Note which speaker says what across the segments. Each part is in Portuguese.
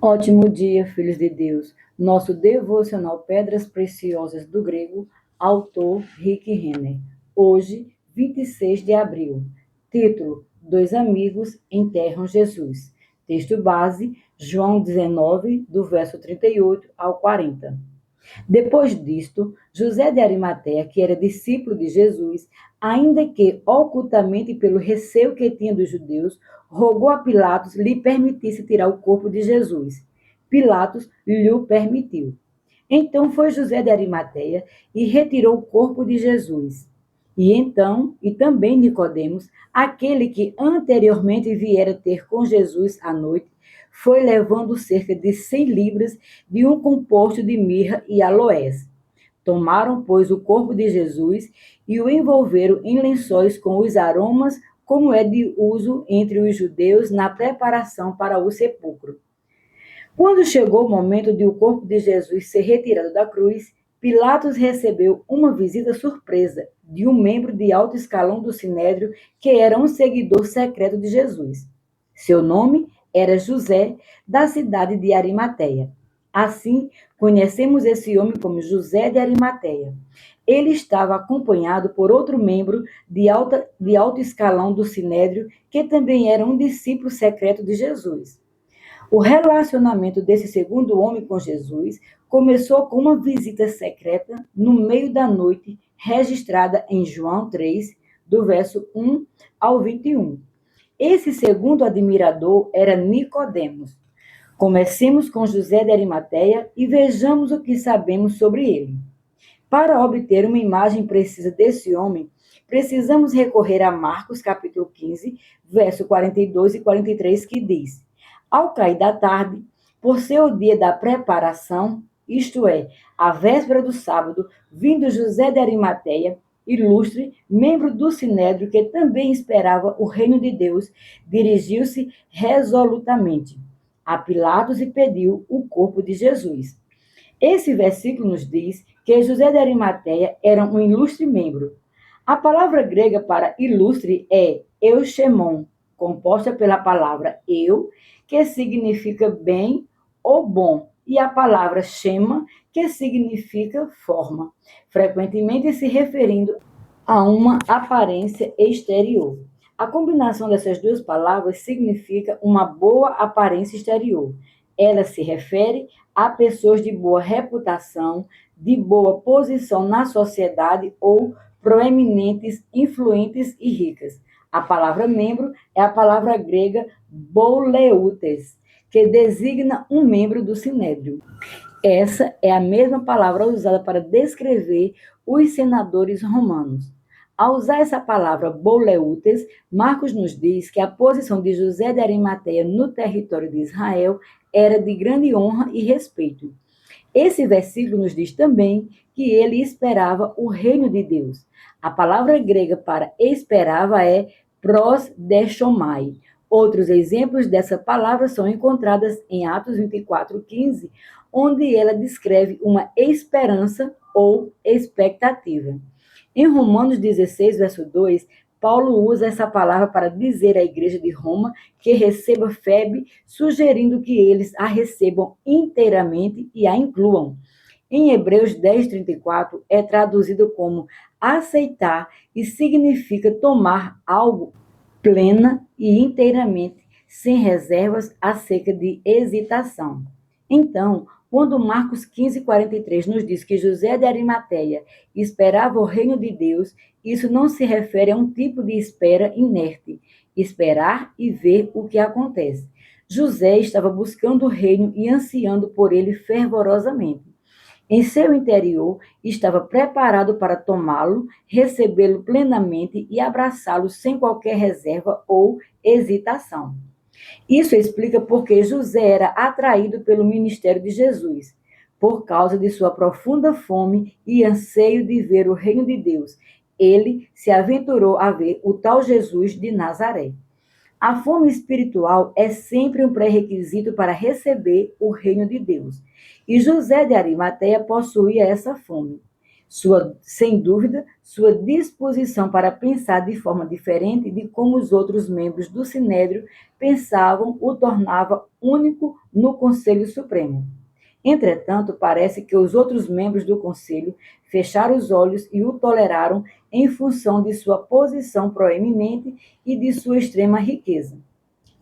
Speaker 1: Ótimo dia, filhos de Deus. Nosso devocional Pedras Preciosas do Grego, autor Rick Renner. Hoje, 26 de abril. Título: Dois amigos enterram Jesus. Texto base: João 19, do verso 38 ao 40. Depois disto, José de Arimateia, que era discípulo de Jesus, ainda que ocultamente pelo receio que tinha dos judeus, rogou a Pilatos lhe permitisse tirar o corpo de Jesus. Pilatos lhe o permitiu. Então foi José de Arimateia e retirou o corpo de Jesus. E também Nicodemos, aquele que anteriormente viera ter com Jesus à noite, foi levando cerca de 100 libras de um composto de mirra e aloés. Tomaram, pois, o corpo de Jesus e o envolveram em lençóis com os aromas, como é de uso entre os judeus na preparação para o sepulcro. Quando chegou o momento de o corpo de Jesus ser retirado da cruz, Pilatos recebeu uma visita surpresa de um membro de alto escalão do Sinédrio que era um seguidor secreto de Jesus. Seu nome era José, da cidade de Arimateia. Assim, conhecemos esse homem como José de Arimateia. Ele estava acompanhado por outro membro de alto escalão do Sinédrio, que também era um discípulo secreto de Jesus. O relacionamento desse segundo homem com Jesus começou com uma visita secreta no meio da noite, registrada em João 3, do verso 1 ao 21. Esse segundo admirador era Nicodemos. Comecemos com José de Arimateia e vejamos o que sabemos sobre ele. Para obter uma imagem precisa desse homem, precisamos recorrer a Marcos capítulo 15, verso 42 e 43, que diz: Ao cair da tarde, por ser o dia da preparação, isto é, a véspera do sábado, vindo José de Arimateia, ilustre, membro do Sinédrio, que também esperava o reino de Deus, dirigiu-se resolutamente a Pilatos e pediu o corpo de Jesus. Esse versículo nos diz que José de Arimateia era um ilustre membro. A palavra grega para ilustre é eushemon, composta pela palavra eu, que significa bem ou bom, e a palavra shema, que significa forma, frequentemente se referindo a uma aparência exterior. A combinação dessas duas palavras significa uma boa aparência exterior. Ela se refere a pessoas de boa reputação, de boa posição na sociedade ou proeminentes, influentes e ricas. A palavra membro é a palavra grega boleutes, que designa um membro do sinédrio. Essa é a mesma palavra usada para descrever os senadores romanos. Ao usar essa palavra boleutes, Marcos nos diz que a posição de José de Arimateia no território de Israel era de grande honra e respeito. Esse versículo nos diz também que ele esperava o reino de Deus. A palavra grega para esperava é prosdechomai. Outros exemplos dessa palavra são encontrados em Atos 24:15, onde ela descreve uma esperança ou expectativa. Em Romanos 16, verso 2, Paulo usa essa palavra para dizer à igreja de Roma que receba Febe, sugerindo que eles a recebam inteiramente e a incluam. Em Hebreus 10:34 é traduzido como aceitar e significa tomar algo plena e inteiramente, sem reservas acerca de hesitação. Então, quando Marcos 15:43 nos diz que José de Arimateia esperava o reino de Deus, isso não se refere a um tipo de espera inerte, esperar e ver o que acontece. José estava buscando o reino e ansiando por ele fervorosamente. Em seu interior, estava preparado para tomá-lo, recebê-lo plenamente e abraçá-lo sem qualquer reserva ou hesitação. Isso explica por que José era atraído pelo ministério de Jesus, por causa de sua profunda fome e anseio de ver o reino de Deus. Ele se aventurou a ver o tal Jesus de Nazaré. A fome espiritual é sempre um pré-requisito para receber o reino de Deus. E José de Arimateia possuía essa fome. Sem dúvida, sua disposição para pensar de forma diferente de como os outros membros do Sinédrio pensavam o tornava único no Conselho Supremo. Entretanto, parece que os outros membros do Conselho fecharam os olhos e o toleraram em função de sua posição proeminente e de sua extrema riqueza.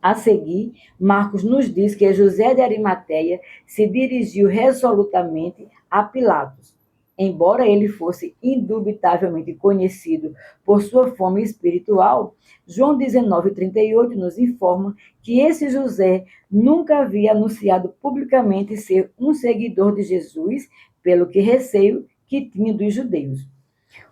Speaker 1: A seguir, Marcos nos diz que José de Arimateia se dirigiu resolutamente a Pilatos. Embora ele fosse indubitavelmente conhecido por sua fome espiritual, João 19:38 nos informa que esse José nunca havia anunciado publicamente ser um seguidor de Jesus, pelo que receio que tinha dos judeus.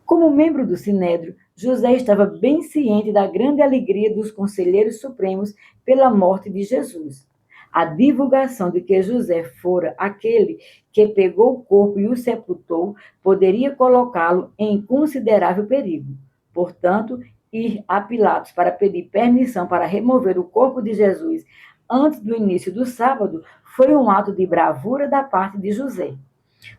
Speaker 1: Como membro do Sinédrio, José estava bem ciente da grande alegria dos conselheiros supremos pela morte de Jesus. A divulgação de que José fora aquele que pegou o corpo e o sepultou poderia colocá-lo em considerável perigo. Portanto, ir a Pilatos para pedir permissão para remover o corpo de Jesus antes do início do sábado foi um ato de bravura da parte de José.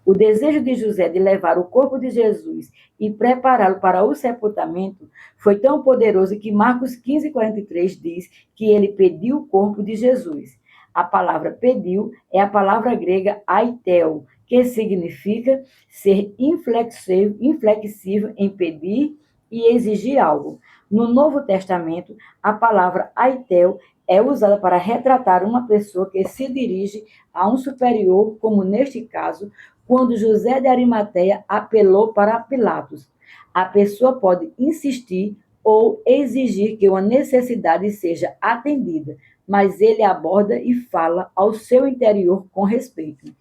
Speaker 1: O desejo de José de levar o corpo de Jesus e prepará-lo para o sepultamento foi tão poderoso que Marcos 15:43 diz que ele pediu o corpo de Jesus. A palavra pediu é a palavra grega aitel, que significa ser inflexível em pedir e exigir algo. No Novo Testamento, a palavra aitel é usada para retratar uma pessoa que se dirige a um superior, como neste caso, quando José de Arimateia apelou para Pilatos. A pessoa pode insistir ou exigir que uma necessidade seja atendida, mas ele aborda e fala ao seu interior com respeito.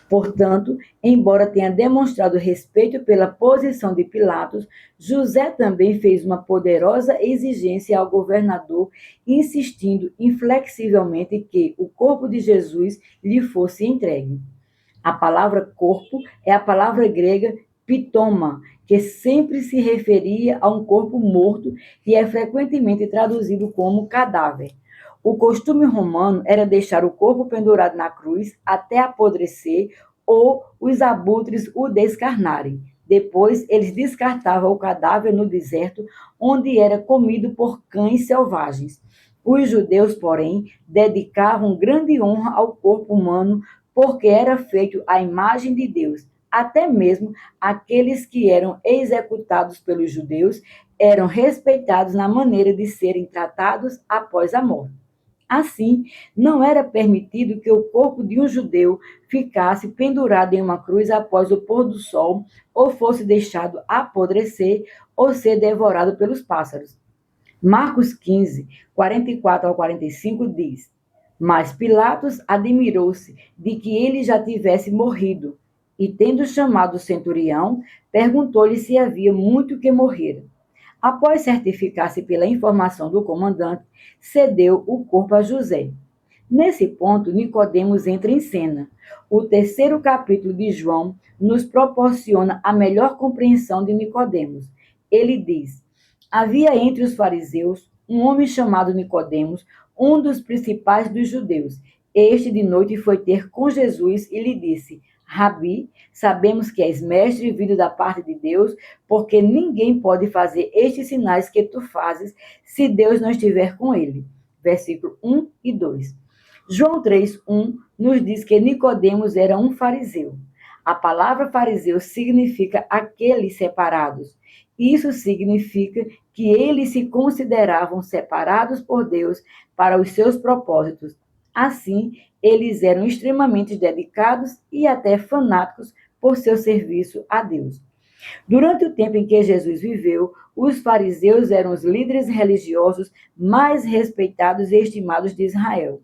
Speaker 1: Portanto, embora tenha demonstrado respeito pela posição de Pilatos, José também fez uma poderosa exigência ao governador, insistindo inflexivelmente que o corpo de Jesus lhe fosse entregue. A palavra corpo é a palavra grega pitoma, que sempre se referia a um corpo morto e é frequentemente traduzido como cadáver. O costume romano era deixar o corpo pendurado na cruz até apodrecer ou os abutres o descarnarem. Depois, eles descartavam o cadáver no deserto, onde era comido por cães selvagens. Os judeus, porém, dedicavam grande honra ao corpo humano porque era feito à imagem de Deus. Até mesmo aqueles que eram executados pelos judeus eram respeitados na maneira de serem tratados após a morte. Assim, não era permitido que o corpo de um judeu ficasse pendurado em uma cruz após o pôr do sol, ou fosse deixado apodrecer ou ser devorado pelos pássaros. Marcos 15:44-45 diz: Mas Pilatos admirou-se de que ele já tivesse morrido, e tendo chamado o centurião, perguntou-lhe se havia muito que morrera. Após certificar-se pela informação do comandante, cedeu o corpo a José. Nesse ponto, Nicodemos entra em cena. O terceiro capítulo de João nos proporciona a melhor compreensão de Nicodemos. Ele diz: Havia entre os fariseus um homem chamado Nicodemos, um dos principais dos judeus. Este de noite foi ter com Jesus e lhe disse: Rabi, sabemos que és mestre vindo da parte de Deus, porque ninguém pode fazer estes sinais que tu fazes se Deus não estiver com ele. Versículo 1 e 2. João 3:1 nos diz que Nicodemos era um fariseu. A palavra fariseu significa aqueles separados. Isso significa que eles se consideravam separados por Deus para os seus propósitos. Assim, eles eram extremamente dedicados e até fanáticos por seu serviço a Deus. Durante o tempo em que Jesus viveu, os fariseus eram os líderes religiosos mais respeitados e estimados de Israel.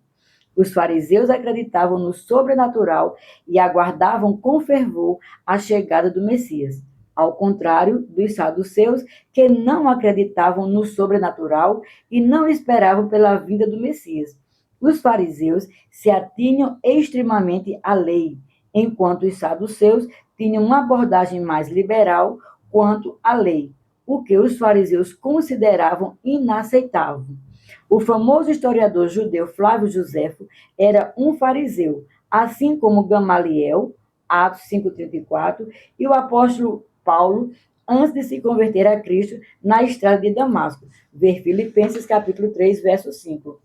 Speaker 1: Os fariseus acreditavam no sobrenatural e aguardavam com fervor a chegada do Messias, ao contrário dos saduceus, que não acreditavam no sobrenatural e não esperavam pela vinda do Messias. Os fariseus se atinham extremamente à lei, enquanto os saduceus tinham uma abordagem mais liberal quanto à lei, o que os fariseus consideravam inaceitável. O famoso historiador judeu Flávio Joséfo era um fariseu, assim como Gamaliel, Atos 5:34, e o apóstolo Paulo antes de se converter a Cristo na estrada de Damasco. Ver Filipenses capítulo 3, verso 5.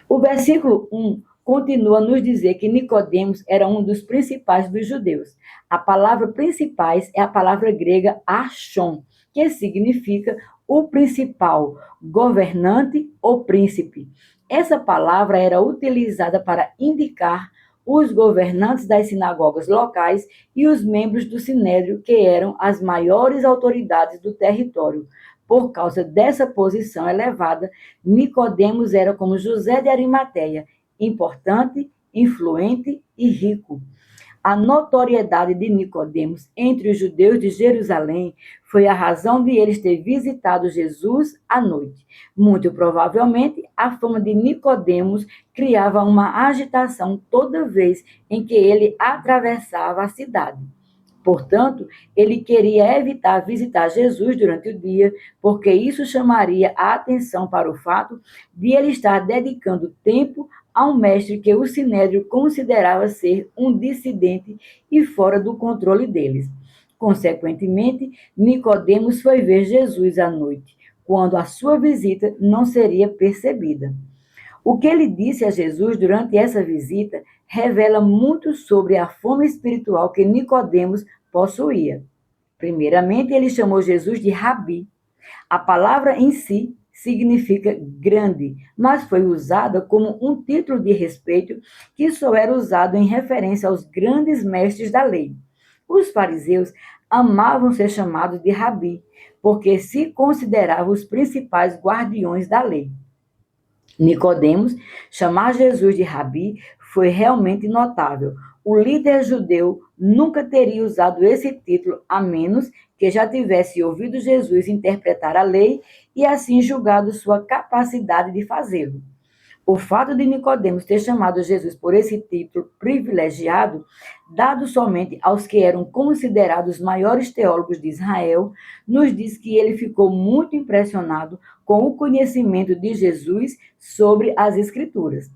Speaker 1: O versículo 1 continua a nos dizer que Nicodemos era um dos principais dos judeus. A palavra principais é a palavra grega archon, que significa o principal, governante ou príncipe. Essa palavra era utilizada para indicar os governantes das sinagogas locais e os membros do sinédrio, que eram as maiores autoridades do território. Por causa dessa posição elevada, Nicodemos era como José de Arimateia, importante, influente e rico. A notoriedade de Nicodemos entre os judeus de Jerusalém foi a razão de eles ter visitado Jesus à noite. Muito provavelmente, a fama de Nicodemos criava uma agitação toda vez em que ele atravessava a cidade. Portanto, ele queria evitar visitar Jesus durante o dia, porque isso chamaria a atenção para o fato de ele estar dedicando tempo a um mestre que o Sinédrio considerava ser um dissidente e fora do controle deles. Consequentemente, Nicodemos foi ver Jesus à noite, quando a sua visita não seria percebida. O que ele disse a Jesus durante essa visita revela muito sobre a fome espiritual que Nicodemos possuía. Primeiramente, ele chamou Jesus de Rabi. A palavra em si significa grande, mas foi usada como um título de respeito que só era usado em referência aos grandes mestres da lei. Os fariseus amavam ser chamados de Rabi, porque se consideravam os principais guardiões da lei. Nicodemos chamar Jesus de Rabi foi realmente notável. O líder judeu nunca teria usado esse título a menos que já tivesse ouvido Jesus interpretar a lei e assim julgado sua capacidade de fazê-lo. O fato de Nicodemos ter chamado Jesus por esse título privilegiado, dado somente aos que eram considerados os maiores teólogos de Israel, nos diz que ele ficou muito impressionado com o conhecimento de Jesus sobre as Escrituras.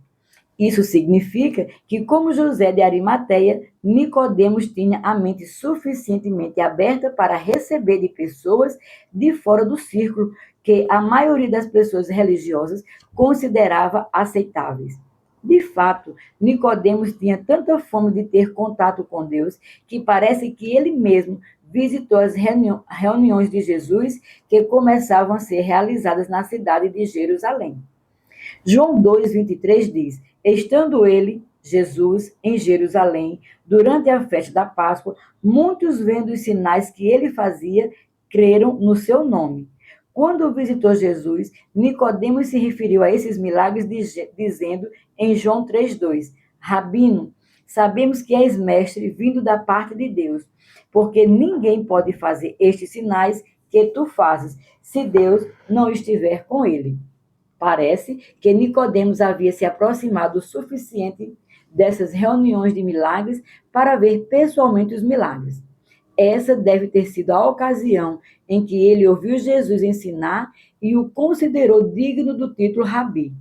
Speaker 1: Isso significa que, como José de Arimateia, Nicodemos tinha a mente suficientemente aberta para receber de pessoas de fora do círculo que a maioria das pessoas religiosas considerava aceitáveis. De fato, Nicodemos tinha tanta fome de ter contato com Deus que parece que ele mesmo visitou as reuniões de Jesus que começavam a ser realizadas na cidade de Jerusalém. João 2,23 diz: estando ele, Jesus, em Jerusalém, durante a festa da Páscoa, muitos vendo os sinais que ele fazia, creram no seu nome. Quando visitou Jesus, Nicodemos se referiu a esses milagres dizendo em João 3,2: Rabino, sabemos que és mestre vindo da parte de Deus, porque ninguém pode fazer estes sinais que tu fazes, se Deus não estiver com ele. Parece que Nicodemos havia se aproximado o suficiente dessas reuniões de milagres para ver pessoalmente os milagres. Essa deve ter sido a ocasião em que ele ouviu Jesus ensinar e o considerou digno do título Rabi.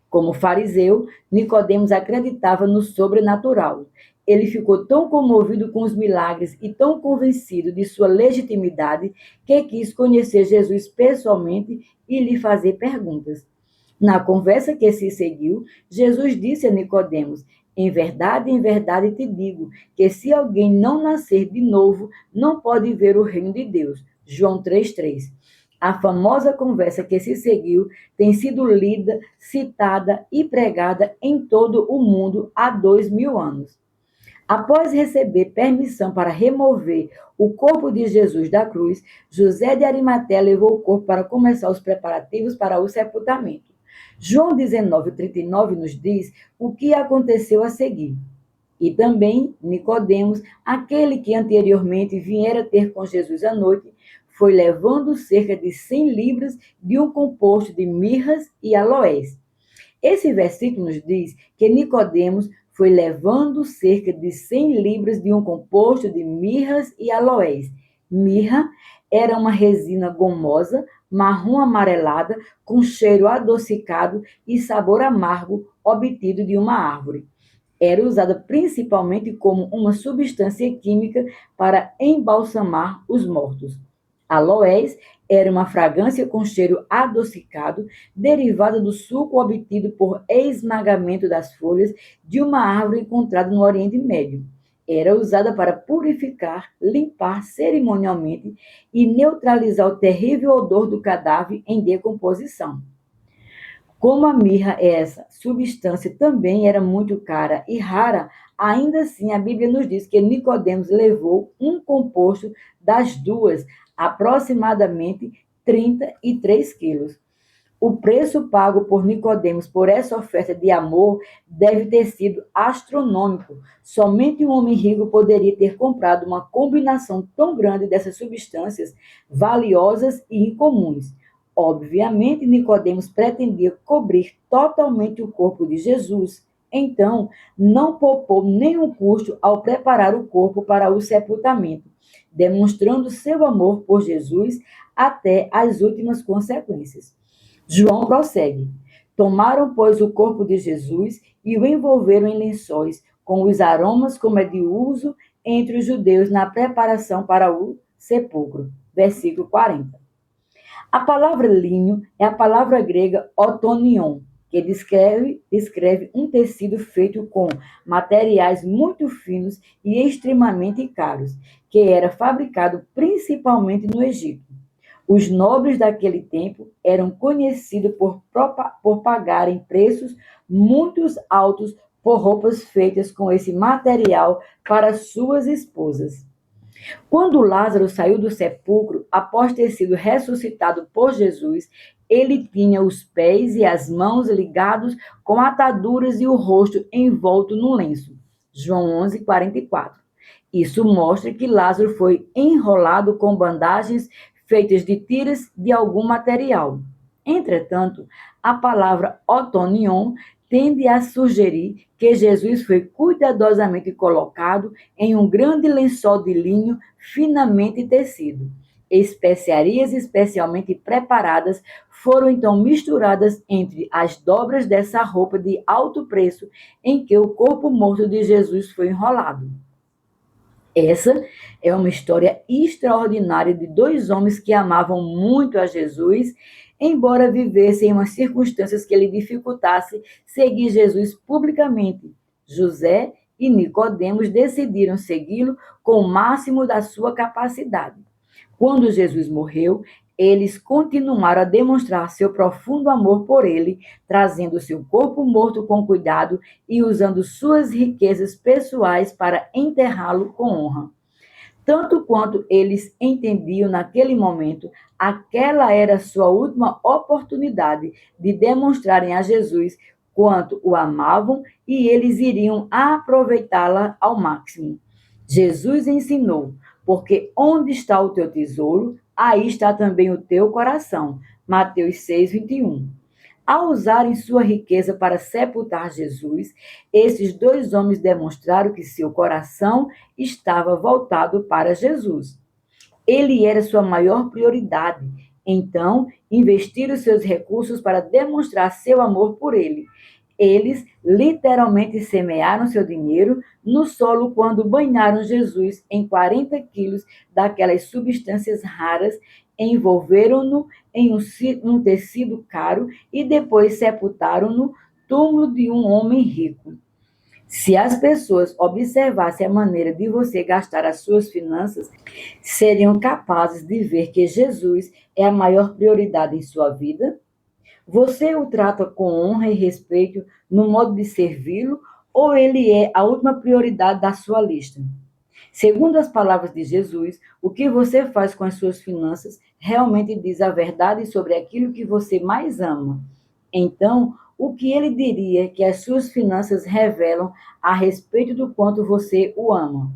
Speaker 1: Como fariseu, Nicodemos acreditava no sobrenatural. Ele ficou tão comovido com os milagres e tão convencido de sua legitimidade que quis conhecer Jesus pessoalmente e lhe fazer perguntas. Na conversa que se seguiu, Jesus disse a Nicodemos: em verdade te digo, que se alguém não nascer de novo, não pode ver o reino de Deus. João 3,3. A famosa conversa que se seguiu tem sido lida, citada e pregada em todo o mundo há 2000 anos. Após receber permissão para remover o corpo de Jesus da cruz, José de Arimateia levou o corpo para começar os preparativos para o sepultamento. João 19,39 nos diz o que aconteceu a seguir. E também Nicodemos, aquele que anteriormente viera ter com Jesus à noite, foi levando cerca de 100 libras de um composto de mirras e aloés. Esse versículo nos diz que Nicodemos foi levando cerca de 100 libras de um composto de mirras e aloés. Mirra era uma resina gomosa, marrom amarelada, com cheiro adocicado e sabor amargo obtido de uma árvore. Era usada principalmente como uma substância química para embalsamar os mortos. Aloés era uma fragrância com cheiro adocicado, derivada do suco obtido por esmagamento das folhas de uma árvore encontrada no Oriente Médio. Era usada para purificar, limpar cerimonialmente e neutralizar o terrível odor do cadáver em decomposição. Como a mirra, essa substância também era muito cara e rara, ainda assim a Bíblia nos diz que Nicodemos levou um composto das duas, aproximadamente 33 quilos. O preço pago por Nicodemos por essa oferta de amor deve ter sido astronômico. Somente um homem rico poderia ter comprado uma combinação tão grande dessas substâncias valiosas e incomuns. Obviamente, Nicodemos pretendia cobrir totalmente o corpo de Jesus. Então, não poupou nenhum custo ao preparar o corpo para o sepultamento, demonstrando seu amor por Jesus até as últimas consequências. João prossegue. Tomaram, pois, o corpo de Jesus e o envolveram em lençóis, com os aromas como é de uso entre os judeus na preparação para o sepulcro. Versículo 40. A palavra linho é a palavra grega otonion, que descreve um tecido feito com materiais muito finos e extremamente caros, que era fabricado principalmente no Egito. Os nobres daquele tempo eram conhecidos por pagarem preços muito altos por roupas feitas com esse material para suas esposas. Quando Lázaro saiu do sepulcro, após ter sido ressuscitado por Jesus, ele tinha os pés e as mãos ligados com ataduras e o rosto envolto num lenço. João 11, 44. Isso mostra que Lázaro foi enrolado com bandagens feitas de tiras de algum material. Entretanto, a palavra otonion tende a sugerir que Jesus foi cuidadosamente colocado em um grande lençol de linho finamente tecido. Especiarias especialmente preparadas foram então misturadas entre as dobras dessa roupa de alto preço em que o corpo morto de Jesus foi enrolado. Essa é uma história extraordinária de dois homens que amavam muito a Jesus, embora vivessem em umas circunstâncias que lhe dificultasse seguir Jesus publicamente. José e Nicodemos decidiram segui-lo com o máximo da sua capacidade. Quando Jesus morreu, eles continuaram a demonstrar seu profundo amor por ele, trazendo seu corpo morto com cuidado e usando suas riquezas pessoais para enterrá-lo com honra. Tanto quanto eles entendiam naquele momento, aquela era sua última oportunidade de demonstrarem a Jesus quanto o amavam e eles iriam aproveitá-la ao máximo. Jesus ensinou: porque onde está o teu tesouro, aí está também o teu coração. Mateus 6, 21. Ao usarem sua riqueza para sepultar Jesus, esses dois homens demonstraram que seu coração estava voltado para Jesus. Ele era sua maior prioridade. Então, investiram seus recursos para demonstrar seu amor por ele. Eles literalmente semearam seu dinheiro no solo quando banharam Jesus em 40 quilos daquelas substâncias raras, envolveram-no em um tecido caro e depois sepultaram no túmulo de um homem rico. Se as pessoas observassem a maneira de você gastar as suas finanças, seriam capazes de ver que Jesus é a maior prioridade em sua vida? Você o trata com honra e respeito no modo de servi-lo ou ele é a última prioridade da sua lista? Segundo as palavras de Jesus, o que você faz com as suas finanças realmente diz a verdade sobre aquilo que você mais ama. Então, o que ele diria que as suas finanças revelam a respeito do quanto você o ama?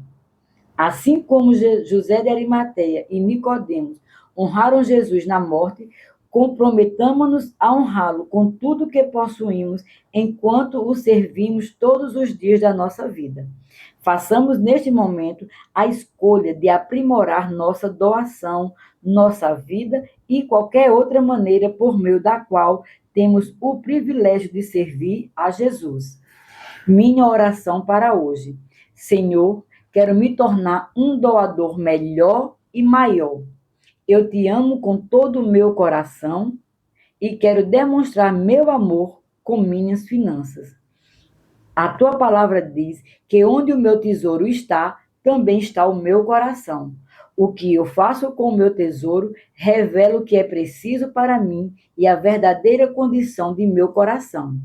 Speaker 1: Assim como José de Arimateia e Nicodemos honraram Jesus na morte, comprometamo-nos a honrá-lo com tudo que possuímos enquanto o servimos todos os dias da nossa vida. Façamos neste momento a escolha de aprimorar nossa doação, nossa vida e qualquer outra maneira por meio da qual temos o privilégio de servir a Jesus. Minha oração para hoje. Senhor, quero me tornar um doador melhor e maior. Eu te amo com todo o meu coração e quero demonstrar meu amor com minhas finanças. A tua palavra diz que onde o meu tesouro está, também está o meu coração. O que eu faço com o meu tesouro revela o que é preciso para mim e a verdadeira condição de meu coração.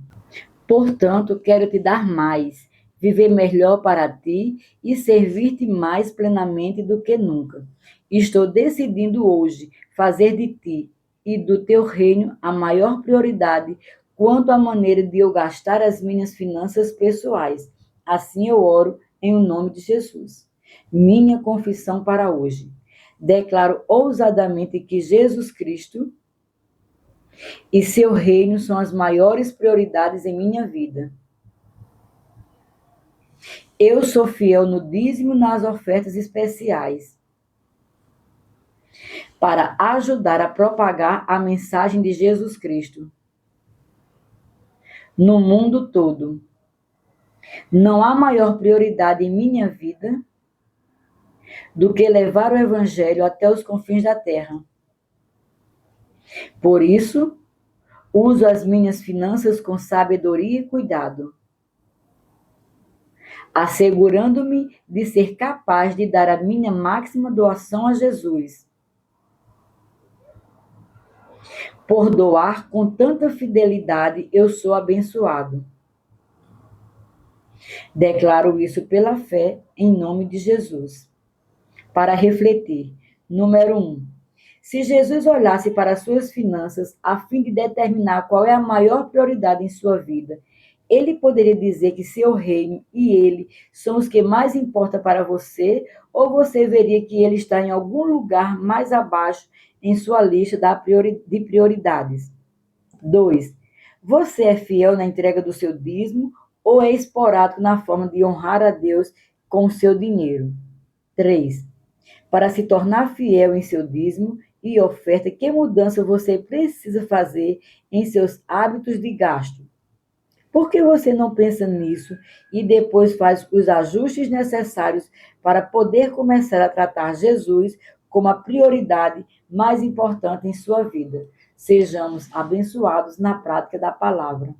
Speaker 1: Portanto, quero te dar mais, viver melhor para ti e servir-te mais plenamente do que nunca. Estou decidindo hoje fazer de ti e do teu reino a maior prioridade quanto à maneira de eu gastar as minhas finanças pessoais. Assim eu oro em o nome de Jesus. Minha confissão para hoje. Declaro ousadamente que Jesus Cristo e seu reino são as maiores prioridades em minha vida. Eu sou fiel no dízimo e nas ofertas especiais para ajudar a propagar a mensagem de Jesus Cristo no mundo todo. Não há maior prioridade em minha vida do que levar o Evangelho até os confins da terra. Por isso, uso as minhas finanças com sabedoria e cuidado, assegurando-me de ser capaz de dar a minha máxima doação a Jesus. Por doar com tanta fidelidade, eu sou abençoado. Declaro isso pela fé, em nome de Jesus. Para refletir. Número 1. Se Jesus olhasse para as suas finanças a fim de determinar qual é a maior prioridade em sua vida, ele poderia dizer que seu reino e ele são os que mais importam para você, ou você veria que ele está em algum lugar mais abaixo em sua lista de prioridades? 2. Você é fiel na entrega do seu dízimo ou é esporádico na forma de honrar a Deus com o seu dinheiro? 3. Para se tornar fiel em seu dízimo e oferta, que mudança você precisa fazer em seus hábitos de gasto? Por que você não pensa nisso e depois faz os ajustes necessários para poder começar a tratar Jesus como a prioridade mais importante em sua vida? Sejamos abençoados na prática da palavra.